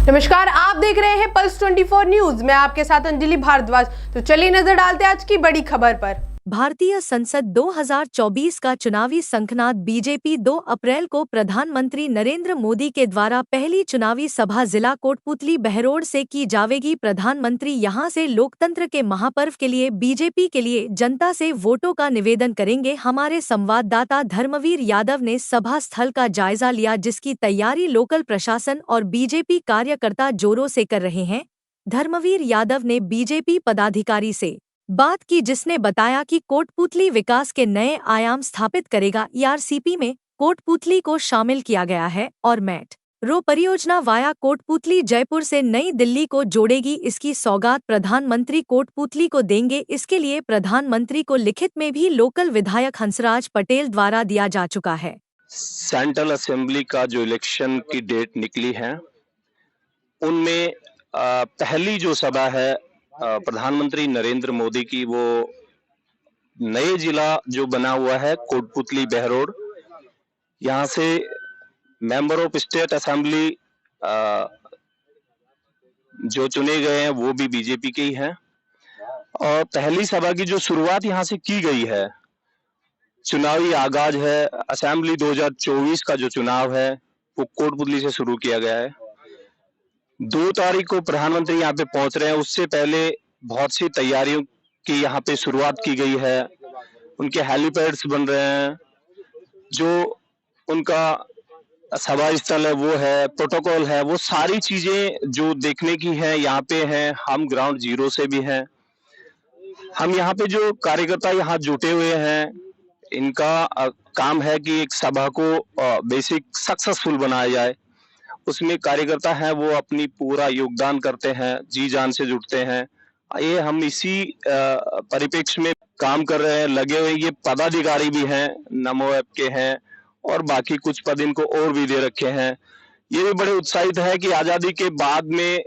नमस्कार, आप देख रहे हैं पल्स 24 न्यूज। मैं आपके साथ अंजलि भारद्वाज। तो चलिए नजर डालते हैं आज की बड़ी खबर पर। भारतीय संसद 2024 का चुनावी शंखनाद। बीजेपी 2 अप्रैल को प्रधानमंत्री नरेंद्र मोदी के द्वारा पहली चुनावी सभा जिला कोटपुतली बहरोड से की जाएगी। प्रधानमंत्री यहां से लोकतंत्र के महापर्व के लिए बीजेपी के लिए जनता से वोटों का निवेदन करेंगे। हमारे संवाददाता धर्मवीर यादव ने सभा स्थल का जायजा लिया, जिसकी तैयारी लोकल प्रशासन और बीजेपी कार्यकर्ता जोरों से कर रहे हैं। धर्मवीर यादव ने बीजेपी पदाधिकारी से बात की, जिसने बताया कि कोटपुतली विकास के नए आयाम स्थापित करेगा। ईआरसीपी में कोटपुतली को शामिल किया गया है और मेट्रो परियोजना वाया कोटपुतली जयपुर से नई दिल्ली को जोड़ेगी। इसकी सौगात प्रधानमंत्री कोटपुतली को देंगे। इसके लिए प्रधानमंत्री को लिखित में भी लोकल विधायक हंसराज पटेल द्वारा दिया जा चुका है। सेंट्रल असेंबली का जो इलेक्शन की डेट निकली है, उनमें पहली जो सभा है प्रधानमंत्री नरेंद्र मोदी की, वो नए जिला जो बना हुआ है कोटपुतली बहरोड, यहाँ से मेंबर ऑफ स्टेट असेंबली जो चुने गए हैं वो भी बीजेपी के ही हैं। और पहली सभा की जो शुरुआत यहाँ से की गई है, चुनावी आगाज है। असेंबली 2024 का जो चुनाव है वो कोटपुतली से शुरू किया गया है। 2 तारीख को प्रधानमंत्री यहाँ पे पहुंच रहे हैं। उससे पहले बहुत सी तैयारियों की यहाँ पे शुरुआत की गई है। उनके हेलीपैड्स बन रहे हैं, जो उनका सभा स्थल है वो है, प्रोटोकॉल है, वो सारी चीजें जो देखने की है यहाँ पे हैं। हम ग्राउंड जीरो से भी हैं। हम यहाँ पे जो कार्यकर्ता यहाँ जुटे हुए हैं, इनका काम है कि एक सभा को बेसिक सक्सेसफुल बनाया जाए। उसमें कार्यकर्ता हैं वो अपनी पूरा योगदान करते हैं, जी जान से जुटते हैं। ये हम इसी परिप्रेक्ष्य में काम कर रहे हैं, लगे हुए। ये पदाधिकारी भी हैं, नमो ऐप के हैं, और बाकी कुछ पद इनको और भी दे रखे हैं। ये भी बड़े उत्साहित है कि आजादी के बाद में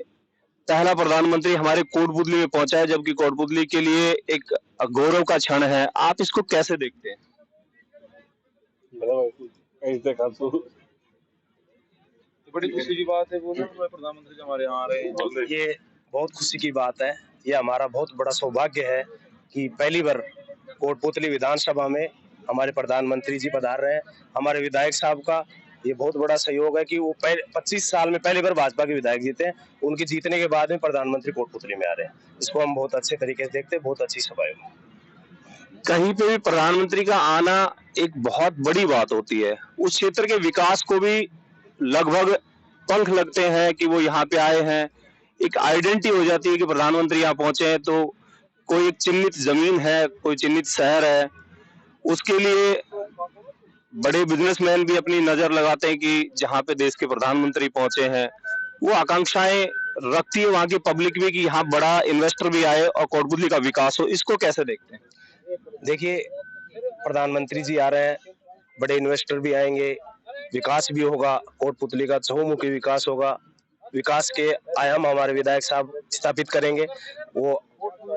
पहला प्रधानमंत्री हमारे कोटपुतली में पहुंचा है, जबकि कोटपुतली के लिए एक गौरव का क्षण है। आप इसको कैसे देखते हैं? बड़ी खुशी की बात है वो ना, प्रधानमंत्री जी हमारे यहाँ आ रहे हैं। ये बहुत खुशी की बात है। ये हमारा बहुत बड़ा सौभाग्य है कि पहली बार कोटपुतली विधानसभा में हमारे प्रधानमंत्री जी पधार रहे हैं। हमारे विधायक साहब का ये बहुत बड़ा सहयोग है कि वो 25 साल में पहली बार भाजपा के विधायक जीते हैं। उनके जीतने के बाद में प्रधानमंत्री कोटपुतली में आ रहे हैं। इसको हम बहुत अच्छे तरीके से देखते हैं। बहुत अच्छी सभा है। कहीं पे भी प्रधानमंत्री का आना एक बहुत बड़ी बात होती है। उस क्षेत्र के विकास को भी लगभग पंख लगते हैं कि वो यहाँ पे आए हैं। एक आइडेंटिटी हो जाती है कि प्रधानमंत्री यहाँ पहुंचे हैं, तो कोई एक चिन्हित जमीन है, कोई चिन्हित शहर है। उसके लिए बड़े बिजनेसमैन भी अपनी नजर लगाते हैं कि जहाँ पे देश के प्रधानमंत्री पहुंचे हैं, वो आकांक्षाएं रखती है वहाँ की पब्लिक भी कि यहाँ बड़ा इन्वेस्टर भी आए और कोटपुतली का विकास हो। इसको कैसे देखते हैं? देखिए, प्रधानमंत्री जी आ रहे हैं, बड़े इन्वेस्टर भी आएंगे, विकास भी होगा। कोटपुतली का चहुमुखी विकास होगा। विकास के आयाम हमारे विधायक साहब स्थापित करेंगे। वो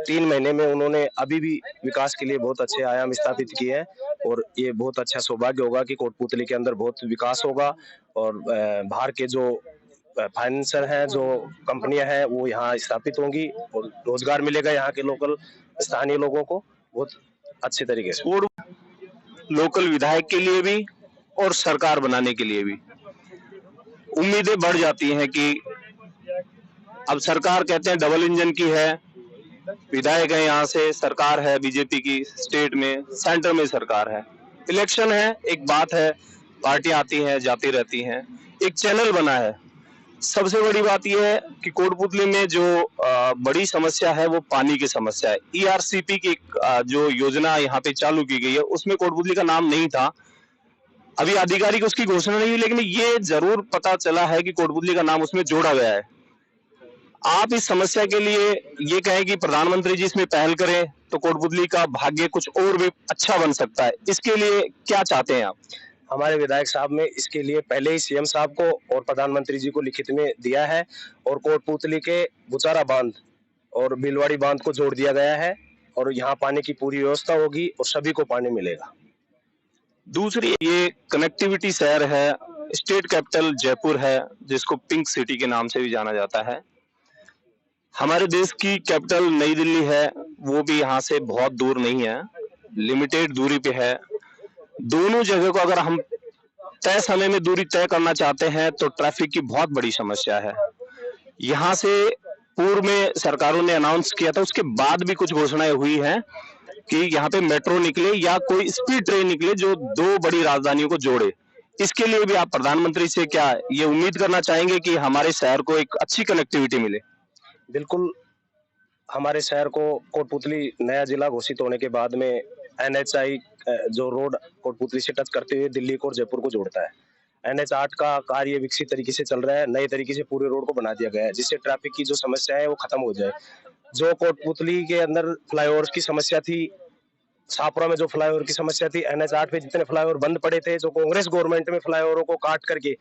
3 महीने में उन्होंने अभी भी विकास के लिए बहुत अच्छे आयाम स्थापित किए हैं, और ये बहुत अच्छा सौभाग्य होगा कि कोटपुतली के अंदर बहुत विकास होगा। और बाहर के जो फाइनेंसर हैं, जो कंपनियां हैं, वो यहाँ स्थापित होंगी और रोजगार मिलेगा यहाँ के लोकल स्थानीय लोगों को बहुत अच्छे तरीके से। और लोकल विधायक के लिए भी और सरकार बनाने के लिए भी उम्मीदें बढ़ जाती हैं कि अब सरकार कहते हैं डबल इंजन की है। विधायक है यहाँ से, सरकार है बीजेपी की स्टेट में, सेंटर में सरकार है, इलेक्शन है, एक बात है, पार्टियां आती हैं जाती रहती हैं, एक चैनल बना है। सबसे बड़ी बात यह है कि कोटपुतली में जो बड़ी समस्या है वो पानी की समस्या है। ईआरसीपी की जो योजना यहाँ पे चालू की गई है, उसमें कोटपुतली का नाम नहीं था। अभी आधिकारिक उसकी घोषणा नहीं हुई, लेकिन ये जरूर पता चला है कि कोटपुतली का नाम उसमें जोड़ा गया है। आप इस समस्या के लिए ये कहें कि प्रधानमंत्री जी इसमें पहल करें तो कोटपुतली का भाग्य कुछ और भी अच्छा बन सकता है। इसके लिए क्या चाहते हैं आप? हमारे विधायक साहब ने इसके लिए पहले ही सीएम साहब को और प्रधानमंत्री जी को लिखित में दिया है, और कोटपुतली के बुचारा बांध और बिलवाड़ी बांध को जोड़ दिया गया है, और यहाँ पानी की पूरी व्यवस्था होगी और सभी को पानी मिलेगा। दूसरी, ये कनेक्टिविटी शहर है, स्टेट कैपिटल जयपुर है, जिसको पिंक सिटी के नाम से भी जाना जाता है। हमारे देश की कैपिटल नई दिल्ली है, वो भी यहाँ से बहुत दूर नहीं है, लिमिटेड दूरी पे है। दोनों जगह को अगर हम तय समय में दूरी तय करना चाहते हैं तो ट्रैफिक की बहुत बड़ी समस्या है। यहाँ से पूर्व में सरकारों ने अनाउंस किया था, उसके बाद भी कुछ घोषणाएं हुई हैं कि यहाँ पे मेट्रो निकले या कोई स्पीड ट्रेन निकले जो दो बड़ी राजधानियों को जोड़े। इसके लिए भी आप प्रधानमंत्री से क्या ये उम्मीद करना चाहेंगे कि हमारे शहर को एक अच्छी कनेक्टिविटी मिले? बिल्कुल, हमारे शहर को कोटपुतली नया जिला घोषित होने के बाद में NH जो रोड कोटपुतली से टच करते हुए दिल्ली को और जयपुर को जोड़ता है, NH 8 का कार्य विकसित तरीके से चल रहा है। नए तरीके से पूरे रोड को बना दिया गया है, जिससे ट्रैफिक की जो समस्या है वो खत्म हो जाए। जो कोटपुतली के अंदर फ्लाईओवर की समस्या थी, शाहपुरा में जो फ्लाईओवर की समस्या थी, NH 8 पे जितने फ्लाईओवर बंद पड़े थे, जो कांग्रेस गवर्नमेंट में फ्लाईओवरों को काट करके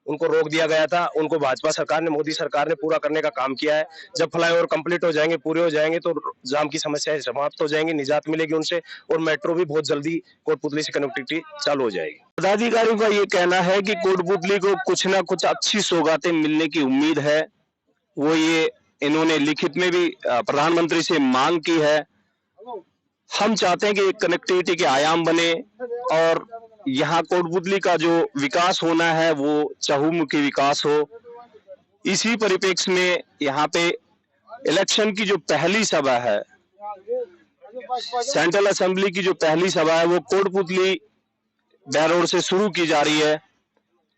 उनको रोक दिया गया था, उनको भाजपा सरकार ने, मोदी सरकार ने पूरा करने का काम किया है। जब फ्लाईओवर कंप्लीट हो जाएंगे, पूरे हो जाएंगे, तो जाम की समस्याएं समाप्त हो जाएंगी, निजात मिलेगी उनसे, और मेट्रो भी बहुत जल्दी कोटपुतली से कनेक्टिविटी चालू हो जाएगी। पदाधिकारियों का ये कहना है कि कोटपुतली को कुछ ना कुछ अच्छी सौगातें मिलने की उम्मीद है। वो ये इन्होंने लिखित में भी प्रधानमंत्री से मांग की है। हम चाहते हैं कि कनेक्टिविटी के आयाम बने और यहाँ कोटपुतली का जो विकास होना है वो चहुमुखी विकास हो। इसी परिप्रेक्ष्य में यहाँ पे इलेक्शन की जो पहली सभा है, सेंट्रल असेंबली की जो पहली सभा है, वो कोटपुतली बहरोड से शुरू की जा रही है।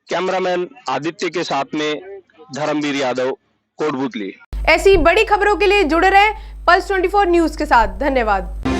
कैमरामैन आदित्य के साथ में धर्मवीर यादव, कोटपुतली। ऐसी बड़ी खबरों के लिए जुड़े रहें पल्स 24 न्यूज के साथ। धन्यवाद।